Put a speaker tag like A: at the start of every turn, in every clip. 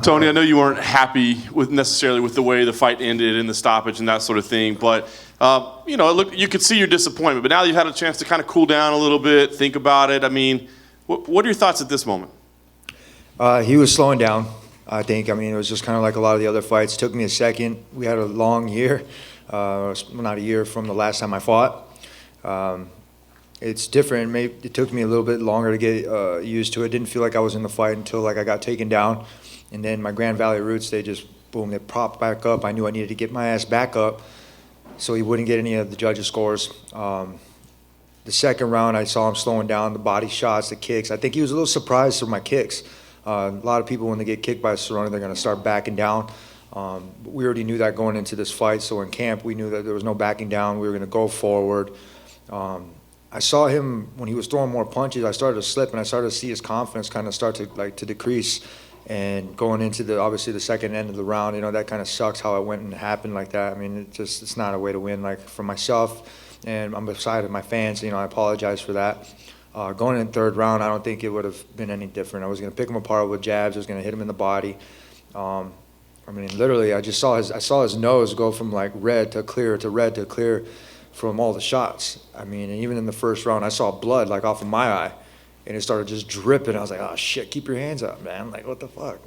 A: Tony, I know you weren't happy necessarily with the way the fight ended and the stoppage and that sort of thing, but look, you could see your disappointment. But now you've had a chance to kind of cool down a little bit, think about it. I mean, what are your thoughts at this moment?
B: He was slowing down, I think. I mean, it was just kind of like a lot of the other fights. It took me a second. We had a long year, not a year from the last time I fought. It's different. Maybe it took me a little bit longer to get used to it. Didn't feel like I was in the fight until I got taken down. And then my Grand Valley roots, they propped back up. I knew I needed to get my ass back up so he wouldn't get any of the judges' scores. The second round, I saw him slowing down, the body shots, the kicks. I think he was a little surprised for my kicks. A lot of people, when they get kicked by a Cerrone, they're going to start backing down. But we already knew that going into this fight. So in camp, we knew that there was no backing down. We were going to go forward. I saw him, when he was throwing more punches, I started to slip, and I started to see his confidence kind of start to decrease. And going into obviously the second end of the round, that kind of sucks how it went and happened like that. I mean, it's not a way to win. Like, for myself, and I'm beside of my fans, I apologize for that. Going in the third round, I don't think it would have been any different. I was going to pick him apart with jabs. I was going to hit him in the body. I mean, literally, I saw his nose go from like red to clear from all the shots. I mean, and even in the first round, I saw blood like off of my eye. And it started just dripping. I was like, oh, shit, keep your hands up, man. Like, what the fuck?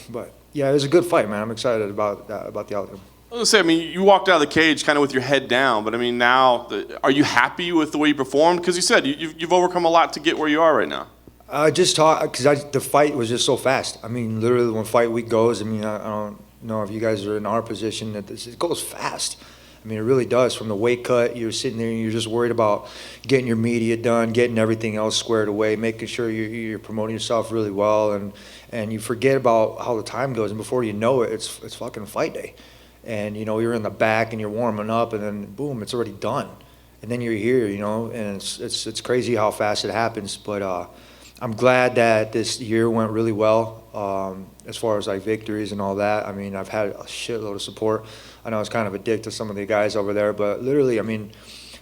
B: But, yeah, it was a good fight, man. I'm excited about the outcome.
A: I was going to say, I mean, you walked out of the cage kind of with your head down. But, I mean, now, are you happy with the way you performed? Because you said you've overcome a lot to get where you are right now.
B: I just talked because the fight was just so fast. I mean, literally, when fight week goes, I mean, I don't know if you guys are in our position. It goes fast. I mean, it really does. From the weight cut, you're sitting there and you're just worried about getting your media done, getting everything else squared away, making sure you're promoting yourself really well, and you forget about how the time goes. And before you know it, it's fucking fight day. And, you're in the back and you're warming up, and then, boom, it's already done. And then you're here, and it's crazy how fast it happens. But I'm glad that this year went really well as far as, like, victories and all that. I mean, I've had a shitload of support. I know it's kind of a dick to some of the guys over there, but literally, I mean,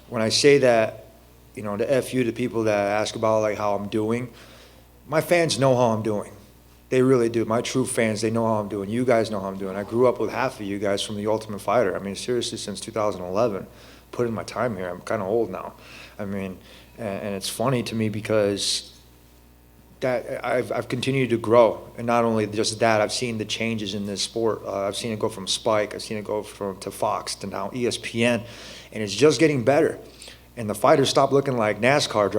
B: when I say that, the F you to people that ask about, like, how I'm doing, my fans know how I'm doing. They really do. My true fans, they know how I'm doing. You guys know how I'm doing. I grew up with half of you guys from The Ultimate Fighter. I mean, seriously, since 2011, put in my time here. I'm kind of old now. I mean, and it's funny to me because that I've continued to grow, and not only just that, I've seen the changes in this sport. I've seen it go from Spike, I've seen it go to Fox to now ESPN, and it's just getting better. And the fighters stopped looking like NASCAR,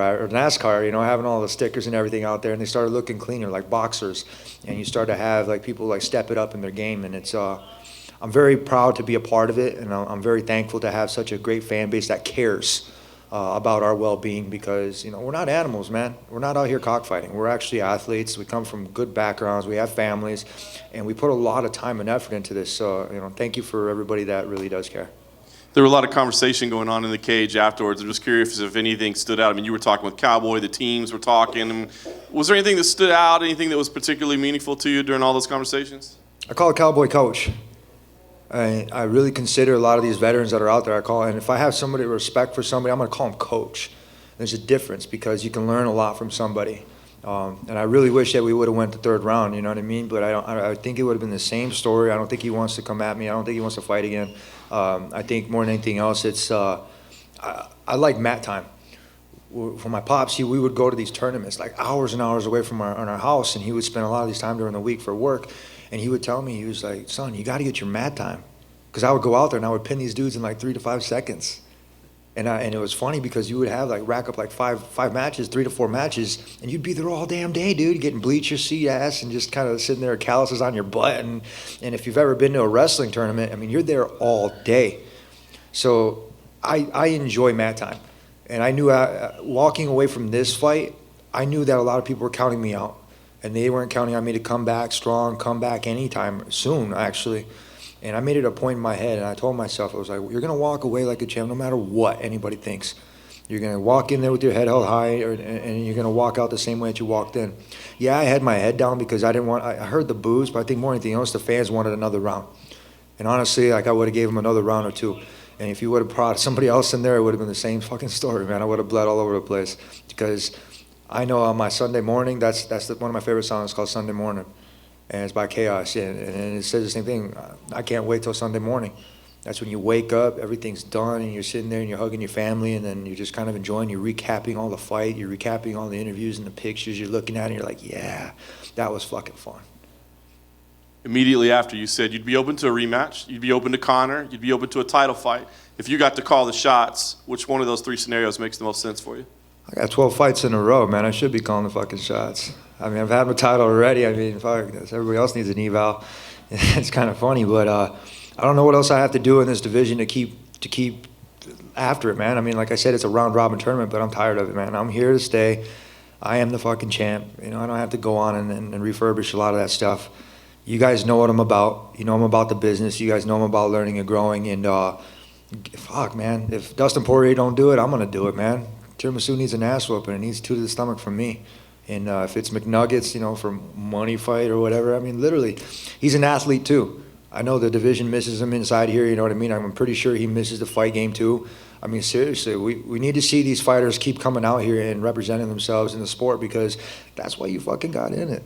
B: having all the stickers and everything out there, and they started looking cleaner like boxers. And you start to have like people like step it up in their game, and it's I'm very proud to be a part of it, and I'm very thankful to have such a great fan base that cares about our well-being, because we're not animals, man. We're not out here cockfighting. We're actually athletes. We come from good backgrounds. We have families, and we put a lot of time and effort into this. So thank you for everybody that really does care.
A: There were a lot of conversation going on in the cage afterwards. I'm just curious if anything stood out. I mean, you were talking with Cowboy, the teams were talking. Was there anything that stood out, anything that was particularly meaningful to you during all those conversations?
B: I call Cowboy coach. I really consider a lot of these veterans that are out there, and if I have somebody respect for somebody, I'm going to call them coach. There's a difference, because you can learn a lot from somebody. And I really wish that we would have went the third round, you know what I mean? But I think it would have been the same story. I don't think he wants to come at me. I don't think he wants to fight again. I think more than anything else, it's I like mat time. For my pops, we would go to these tournaments like hours and hours away from our house, and he would spend a lot of these time during the week for work. And he would tell me, he was like, son, you got to get your mat time. Because I would go out there and I would pin these dudes in like 3 to 5 seconds. And it was funny because you would have like rack up like five matches, 3 to 4 matches, and you'd be there all damn day, dude, getting bleach your seat ass and just kind of sitting there, calluses on your butt. And if you've ever been to a wrestling tournament, I mean, you're there all day. So I enjoy mat time. And I knew walking away from this fight, I knew that a lot of people were counting me out. And they weren't counting on me to come back strong, come back anytime soon, actually. And I made it a point in my head, and I told myself, I was like, you're going to walk away like a champ no matter what anybody thinks. You're going to walk in there with your head held high, and you're going to walk out the same way that you walked in. Yeah, I had my head down because I heard the boos, but I think more than anything else, the fans wanted another round. And honestly, like, I would have gave them another round or two. And if you would have brought somebody else in there, it would have been the same fucking story, man. I would have bled all over the place. Because I know on my Sunday morning, that's one of my favorite songs, called Sunday Morning. and it's by chaos. And it says the same thing. I can't wait till Sunday morning. That's when you wake up, everything's done, and you're sitting there and you're hugging your family, and then you're just kind of enjoying, you're recapping all the fight, you're recapping all the interviews and the pictures, you're looking at it, and you're like, yeah, that was fucking fun.
A: Immediately after, you said you'd be open to a rematch, you'd be open to Conor, you'd be open to a title fight. If you got to call the shots, which one of those three scenarios makes the most sense for you?
B: I got 12 fights in a row, man. I should be calling the fucking shots. I mean, I've had my title already. I mean, fuck, everybody else needs an eval. It's kind of funny, but I don't know what else I have to do in this division to keep after it, man. I mean, like I said, it's a round robin tournament, but I'm tired of it, man. I'm here to stay. I am the fucking champ. You know, I don't have to go on and refurbish a lot of that stuff. You guys know what I'm about. You know I'm about the business. You guys know I'm about learning and growing. And fuck, man, if Dustin Poirier don't do it, I'm gonna do it, man. Tiramisu needs an ass whooping. It needs 2 to the stomach from me. And if it's McNuggets, you know, for money fight or whatever, I mean, literally, he's an athlete too. I know the division misses him inside here, you know what I mean? I'm pretty sure he misses the fight game too. I mean, seriously, we need to see these fighters keep coming out here and representing themselves in the sport, because that's why you fucking got in it.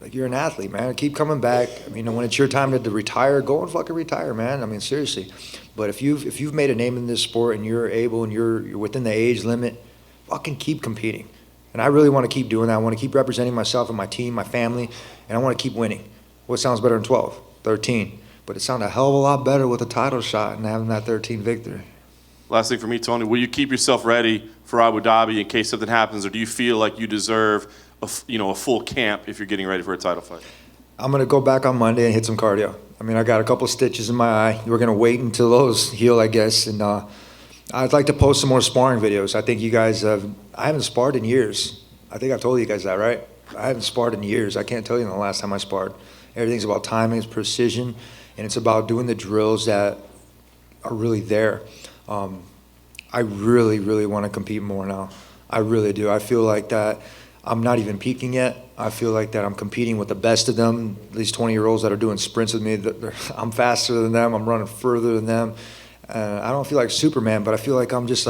B: Like, you're an athlete, man. Keep coming back. I mean, when it's your time to retire, go and fucking retire, man. I mean, seriously. But if you've made a name in this sport and you're able and you're within the age limit, fucking keep competing. And I really want to keep doing that. I want to keep representing myself and my team, my family, and I want to keep winning. What sounds better than 12? 13. But it sounded a hell of a lot better with a title shot and having that 13 victory.
A: Last thing for me, Tony, will you keep yourself ready for Abu Dhabi in case something happens, or do you feel like you deserve a full camp if you're getting ready for a title fight?
B: I'm going to go back on Monday and hit some cardio. I mean, I got a couple stitches in my eye. We're going to wait until those heal, I guess. And I'd like to post some more sparring videos. I think you guys I haven't sparred in years. I think I've told you guys that, right? I haven't sparred in years. I can't tell you the last time I sparred. Everything's about timing, it's precision, and it's about doing the drills that are really there. I really, really want to compete more now. I really do. I feel like that I'm not even peaking yet. I feel like that I'm competing with the best of them, these 20-year-olds that are doing sprints with me. I'm faster than them. I'm running further than them. I don't feel like Superman, but I feel like I'm just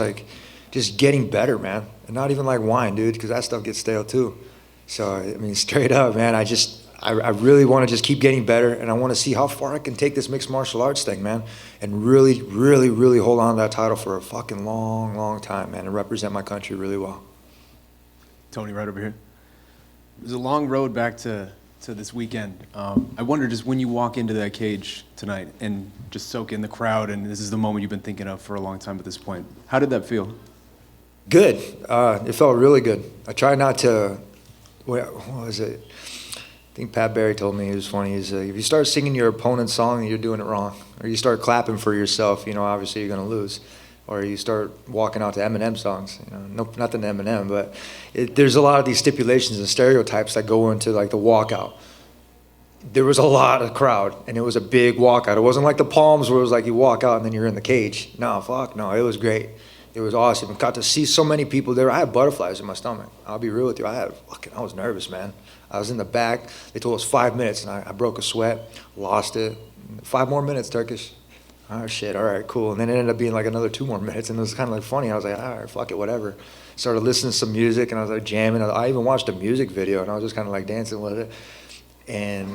B: getting better, man. And not even like wine, dude, because that stuff gets stale too. So, I mean, straight up, man, I really want to just keep getting better, and I want to see how far I can take this mixed martial arts thing, man, and really, really, really hold on to that title for a fucking long, long time, man, and represent my country really well.
C: Tony, right over here. It was a long road back to this weekend. I wonder, just when you walk into that cage tonight and just soak in the crowd, and this is the moment you've been thinking of for a long time at this point, how did that feel?
B: Good. It felt really good. I try not to, what was it? I think Pat Barry told me, it was funny, if you start singing your opponent's song, you're doing it wrong. Or you start clapping for yourself, obviously you're going to lose. Or you start walking out to Eminem songs, no, nothing to Eminem, but there's a lot of these stipulations and stereotypes that go into like the walkout. There was a lot of crowd, and it was a big walkout. It wasn't like the Palms where it was like you walk out and then you're in the cage. No, fuck, no, it was great. It was awesome. I got to see so many people there. I had butterflies in my stomach. I'll be real with you. I was nervous, man. I was in the back. They told us 5 minutes, and I broke a sweat, lost it. 5 more minutes, Turkish. Oh, shit, all right, cool. And then it ended up being like another 2 more minutes, and it was kind of like funny. I was like, all right, fuck it, whatever. Started listening to some music, and I was like jamming. I even watched a music video, and I was just kind of like dancing with it. And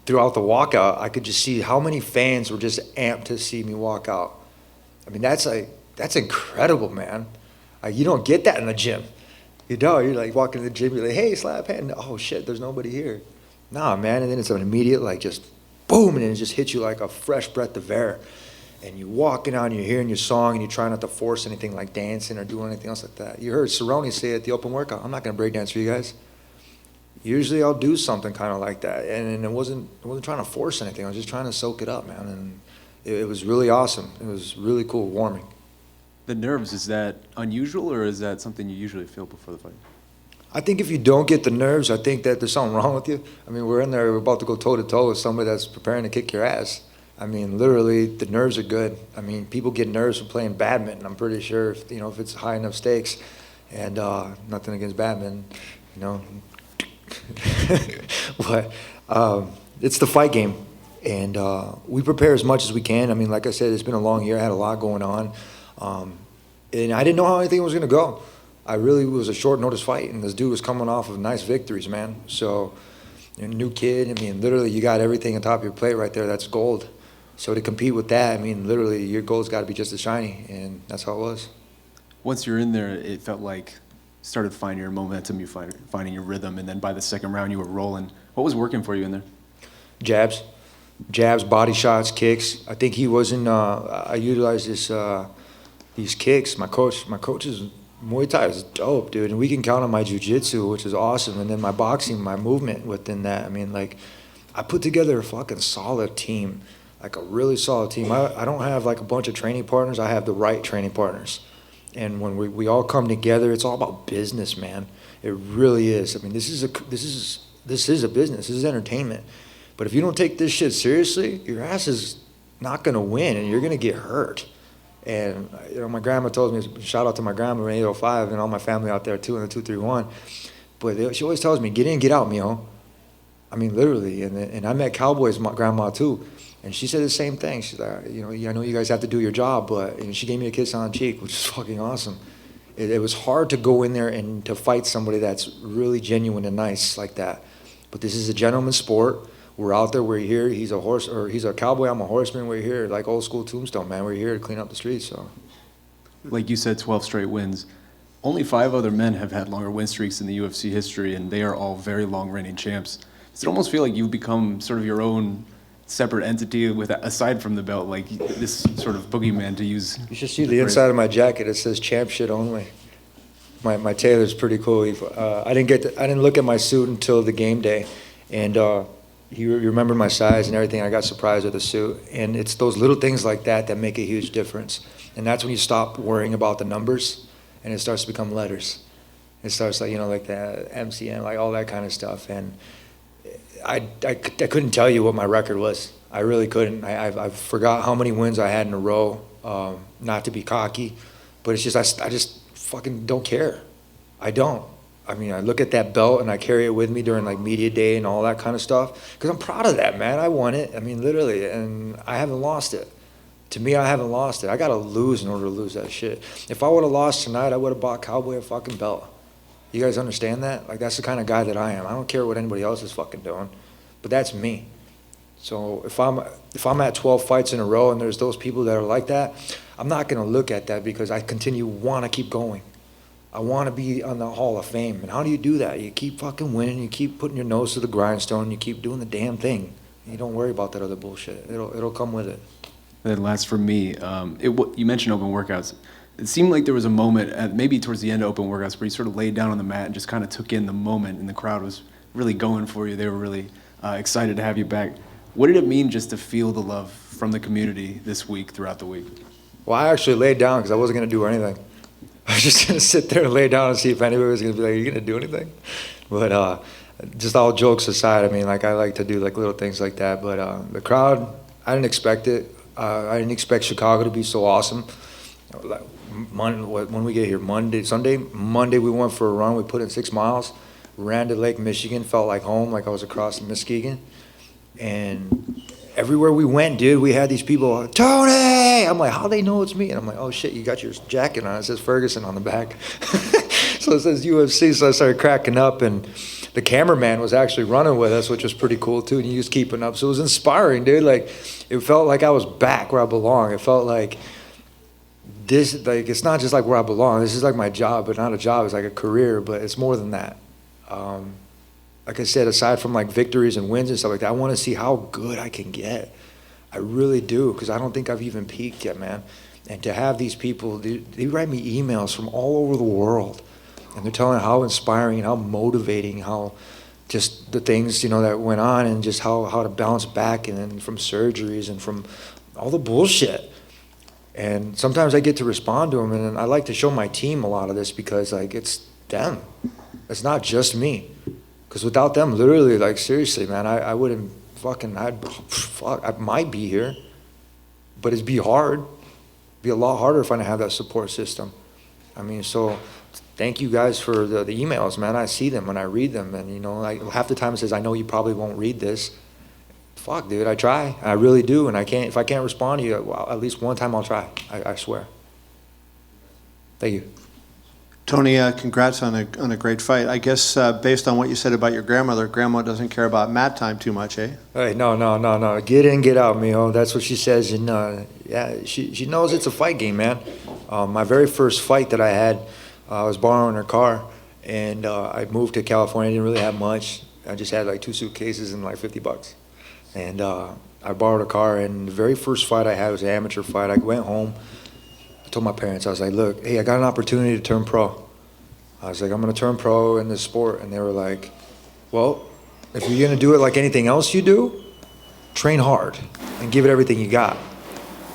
B: throughout the walkout, I could just see how many fans were just amped to see me walk out. I mean, that's incredible, man. You don't get that in the gym. You're like walking to the gym, you're like, hey, slap hand. Oh, shit, there's nobody here. Nah, man, and then it's an immediate, like, just boom, and it just hits you like a fresh breath of air. And you're walking out and you're hearing your song and you try not to force anything like dancing or doing anything else like that. You heard Cerrone say at the open workout, I'm not going to break dance for you guys. Usually I'll do something kind of like that. And I wasn't trying to force anything. I was just trying to soak it up, man. And it was really awesome. It was really cool, warming.
C: The nerves, is that unusual, or is that something you usually feel before the fight?
B: I think if you don't get the nerves, I think that there's something wrong with you. I mean, we're in there, we're about to go toe-to-toe with somebody that's preparing to kick your ass. I mean, literally, the nerves are good. I mean, people get nerves from playing badminton. I'm pretty sure, if it's high enough stakes. And nothing against badminton, But it's the fight game. And we prepare as much as we can. I mean, like I said, it's been a long year. I had a lot going on. And I didn't know how anything was going to go. I really was a short notice fight, and this dude was coming off of nice victories, man. So You're a new kid. I mean, literally, you got everything on top of your plate right there. That's gold. So to compete with that, I mean, literally, your gold's got to be just as shiny, and that's how it was.
C: Once you're in there, it felt like you started finding your momentum, you finding your rhythm, and then by the second round, you were rolling. What was working for you in there?
B: Jabs, body shots, kicks. I think he wasn't. I utilized these kicks. My coach's Muay Thai is dope, dude, and we can count on my jiu-jitsu, which is awesome, and then my boxing, my movement within that. I mean, like, I put together a fucking solid team, like a really solid team. I don't have like a bunch of training partners. I have the right training partners, and when we all come together, it's all about business, man. It really is. I mean, this is a business. This is entertainment. But if you don't take this shit seriously, your ass is not gonna win, and you're gonna get hurt. And you know, my grandma told me, shout out to my grandma in 805 and all my family out there too in the 231. But she always tells me, get in, get out, mijo. I mean, literally. And I met Cowboy's grandma too, and she said the same thing. She's like, you know, I know you guys have to do your job, but and she gave me a kiss on the cheek, which is fucking awesome. It was hard to go in there and to fight somebody that's really genuine and nice like that. But this is a gentleman's sport. We're out there, we're here. He's a horse, or he's a cowboy, I'm a horseman. We're here, like old school Tombstone, man. We're here to clean up the streets. So,
C: Like you said, 12 straight wins. Only 5 other men have had longer win streaks in the UFC history, and they are all very long reigning champs. Does it almost feel like you've become sort of your own separate entity with, aside from the belt, like this sort of boogeyman, to use?
B: you should see the inside of my jacket. It says champ shit only. My tailor's pretty cool. I didn't look at my suit until the game day, and he remembered my size and everything. I got surprised with the suit, and it's those little things like that that make a huge difference. And that's when you stop worrying about the numbers, and it starts to become letters. It starts like, you know, like the MCM, like all that kind of stuff. And I couldn't tell you what my record was. I really couldn't. I forgot how many wins I had in a row. Not to be cocky, but it's just I just fucking don't care. I don't. I mean, I look at that belt and I carry it with me during like media day and all that kind of stuff because I'm proud of that, man. I won it. I mean, literally, and I haven't lost it. To me, I haven't lost it. I got to lose in order to lose that shit. If I would have lost tonight, I would have bought Cowboy a fucking belt. You guys understand that? Like, that's the kind of guy that I am. I don't care what anybody else is fucking doing, but that's me. So if I'm at 12 fights in a row and there's those people that are like that, I'm not going to look at that because I want to keep going. I want to be on the Hall of Fame. And how do you do that? You keep fucking winning. You keep putting your nose to the grindstone. You keep doing the damn thing. You don't worry about that other bullshit. It'll come with it.
C: And last for me, you mentioned open workouts. It seemed like there was a moment, maybe towards the end of open workouts, where you sort of laid down on the mat and just kind of took in the moment, and the crowd was really going for you. They were really excited to have you back. What did it mean just to feel the love from the community this week, throughout the week?
B: Well, I actually laid down because I wasn't going to do anything. I was just going to sit there and lay down and see if anybody was going to be like, are you going to do anything? But just all jokes aside, I mean, like, I like to do like little things like that. But the crowd, I didn't expect it. I didn't expect Chicago to be so awesome. When we get here, Monday we went for a run. We put in 6 miles, ran to Lake Michigan, felt like home, like I was across Muskegon. And everywhere we went, dude, we had these people, Tony! I'm like, how they know it's me? And I'm like, oh shit, you got your jacket on. It says Ferguson on the back. So it says UFC, so I started cracking up, and the cameraman was actually running with us, which was pretty cool too, and he was keeping up. So it was inspiring, dude. Like, it felt like I was back where I belong. It felt like this, like, it's not just like where I belong. This is like my job, but not a job. It's like a career, but it's more than that. Like I said, aside from like victories and wins and stuff like that, I want to see how good I can get. I really do, because I don't think I've even peaked yet, man. And to have these people, they write me emails from all over the world, and they're telling how inspiring and how motivating, how just the things, you know, that went on, and just how to bounce back, and then from surgeries and from all the bullshit. And sometimes I get to respond to them, and I like to show my team a lot of this because, like, it's them. It's not just me. Because without them, literally, like, seriously, man, I wouldn't I might be here, but it'd be hard. It'd be a lot harder if I didn't have that support system. I mean, so thank you guys for the emails, man. I see them and I read them, and, you know, like, half the time it says, I know you probably won't read this. Fuck, dude, I try. I really do, and if I can't respond to you, well, at least one time I'll try. I swear. Thank you.
D: Tony, congrats on a great fight. I guess based on what you said about your grandmother, Grandma doesn't care about mat time too much, eh?
B: Hey, no. Get in, get out, mijo. That's what she says. And yeah, she knows it's a fight game, man. My very first fight that I had, I was borrowing her car, and I moved to California. I didn't really have much. I just had like 2 suitcases and like $50. And I borrowed a car, and the very first fight I had was an amateur fight. I went home. I told my parents, I was like, look, hey, I got an opportunity to turn pro. I was like, I'm going to turn pro in this sport. And they were like, well, if you're going to do it like anything else you do, train hard and give it everything you got.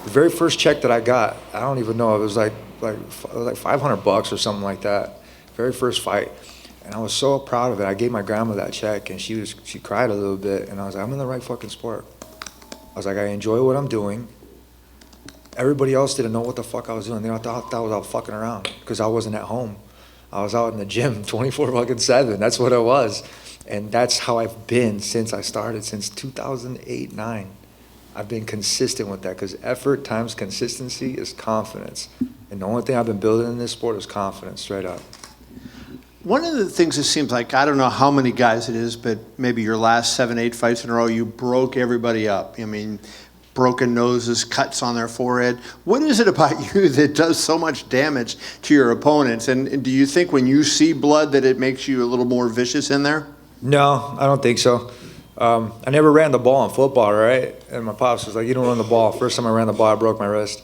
B: The very first check that I got, I don't even know, it was like $500 or something like that. Very first fight. And I was so proud of it. I gave my grandma that check, and she cried a little bit. And I was like, I'm in the right fucking sport. I was like, I enjoy what I'm doing. Everybody else didn't know what the fuck I was doing. They thought I was out fucking around because I wasn't at home. I was out in the gym 24/7. That's what it was. And that's how I've been since I started, since 2008, 9. I've been consistent with that because effort times consistency is confidence. And the only thing I've been building in this sport is confidence, straight up.
D: One of the things it seems like, I don't know how many guys it is, but maybe your last 7, 8 fights in a row, you broke everybody up. I mean, broken noses, cuts on their forehead. What is it about you that does so much damage to your opponents? And do you think when you see blood that it makes you a little more vicious in there?
B: No, I don't think so. I never ran the ball in football, right? And my pops was like, you don't run the ball. First time I ran the ball, I broke my wrist.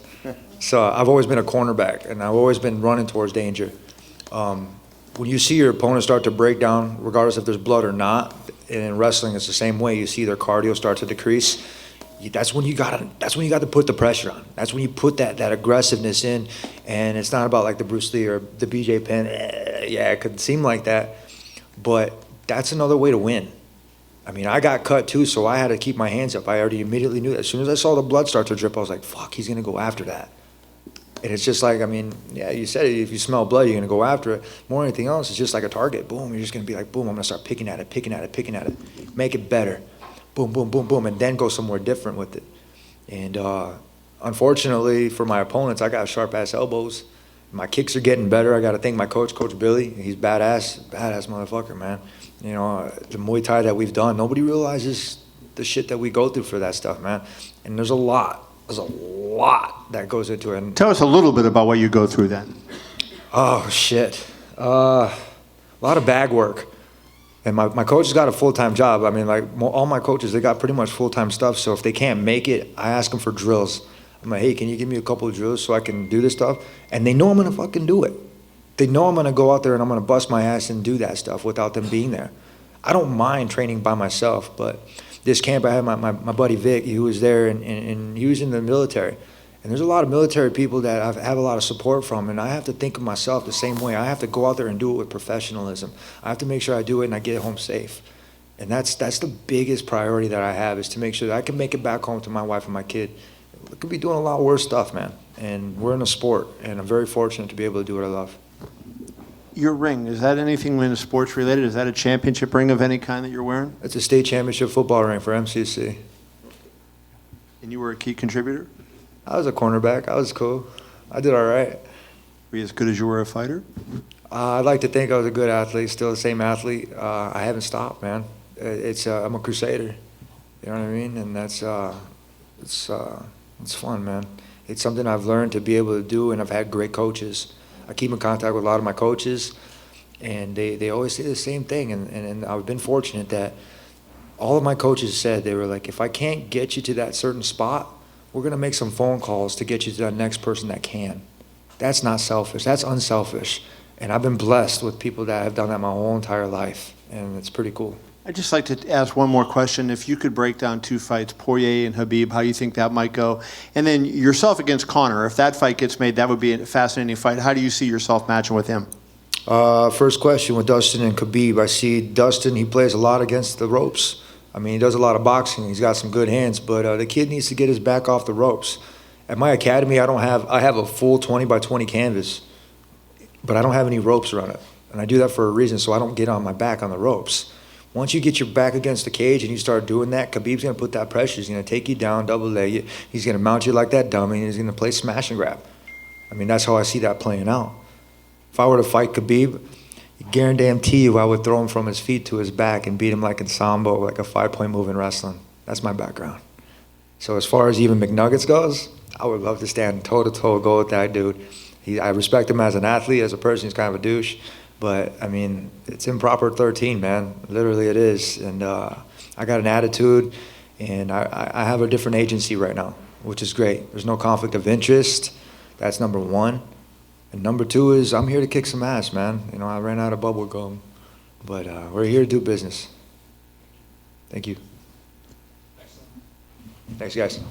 B: So I've always been a cornerback, and I've always been running towards danger. When you see your opponent start to break down, regardless if there's blood or not, and in wrestling it's the same way. You see their cardio start to decrease. That's when you got to put the pressure on. That's when you put that aggressiveness in, and it's not about like the Bruce Lee or the BJ Penn. Yeah, it could seem like that, but that's another way to win. I mean, I got cut too, so I had to keep my hands up. I already immediately knew that. As soon as I saw the blood start to drip, I was like, fuck, he's going to go after that. And it's just like, I mean, yeah, you said it, if you smell blood, you're going to go after it. More than anything else, it's just like a target. Boom, you're just going to be like, boom, I'm going to start picking at it. Make it better. Boom, boom, boom, boom, and then go somewhere different with it. And unfortunately for my opponents, I got sharp-ass elbows. My kicks are getting better. I got to thank my coach, Coach Billy. He's badass motherfucker, man. You know, the Muay Thai that we've done, nobody realizes the shit that we go through for that stuff, man. And there's a lot that goes into it. And
D: Tell us a little bit about what you go through then.
B: oh, shit. A lot of bag work. And my coach has got a full-time job. I mean, like, all my coaches, they got pretty much full-time stuff. So if they can't make it, I ask them for drills. I'm like, hey, can you give me a couple of drills so I can do this stuff? And they know I'm going to fucking do it. They know I'm going to go out there and I'm going to bust my ass and do that stuff without them being there. I don't mind training by myself, but this camp I had my buddy Vic, he was there, and he was in the military. And there's a lot of military people that I have a lot of support from, and I have to think of myself the same way. I have to go out there and do it with professionalism. I have to make sure I do it and I get home safe. And that's the biggest priority that I have, is to make sure that I can make it back home to my wife and my kid. We could be doing a lot worse stuff, man. And we're in a sport, and I'm very fortunate to be able to do what I love.
D: Your ring, is that anything in sports related? Is that a championship ring of any kind that you're wearing?
B: It's a state championship football ring for MCC.
D: And you were a key contributor?
B: I was a cornerback. I was cool. I did all right.
D: Were you as good as you were a fighter?
B: I'd like to think I was a good athlete, still the same athlete. I haven't stopped, man. I'm a crusader. You know what I mean? And that's it's fun, man. It's something I've learned to be able to do, and I've had great coaches. I keep in contact with a lot of my coaches, and they always say the same thing. And I've been fortunate that all of my coaches said, they were like, if I can't get you to that certain spot, we're going to make some phone calls to get you to that next person that can. That's not selfish. That's unselfish. And I've been blessed with people that have done that my whole entire life, and it's pretty cool.
D: I'd just like to ask one more question. If you could break down 2 fights, Poirier and Khabib, how you think that might go. And then yourself against Conor. If that fight gets made, that would be a fascinating fight. How do you see yourself matching with him?
B: First question with Dustin and Khabib. I see Dustin, he plays a lot against the ropes. I mean, he does a lot of boxing. He's got some good hands, but the kid needs to get his back off the ropes. At my academy, I have a full 20 by 20 canvas, but I don't have any ropes around it. And I do that for a reason, so I don't get on my back on the ropes. Once you get your back against the cage and you start doing that, Khabib's going to put that pressure. He's going to take you down, double leg you. He's going to mount you like that dummy, and he's going to play smash and grab. I mean, that's how I see that playing out. if I were to fight Khabib, guarantee you I would throw him from his feet to his back and beat him like in Sambo, like a 5-point move in wrestling. That's my background. So as far as even McNuggets goes, I would love to stand toe-to-toe, go with that dude. I respect him as an athlete, as a person, he's kind of a douche. But, I mean, it's improper 13, man. Literally it is. And I got an attitude, and I have a different agency right now, which is great. There's no conflict of interest. That's number one. And number two is I'm here to kick some ass, man. You know, I ran out of bubble gum. But we're here to do business. Thank you. Thanks, guys.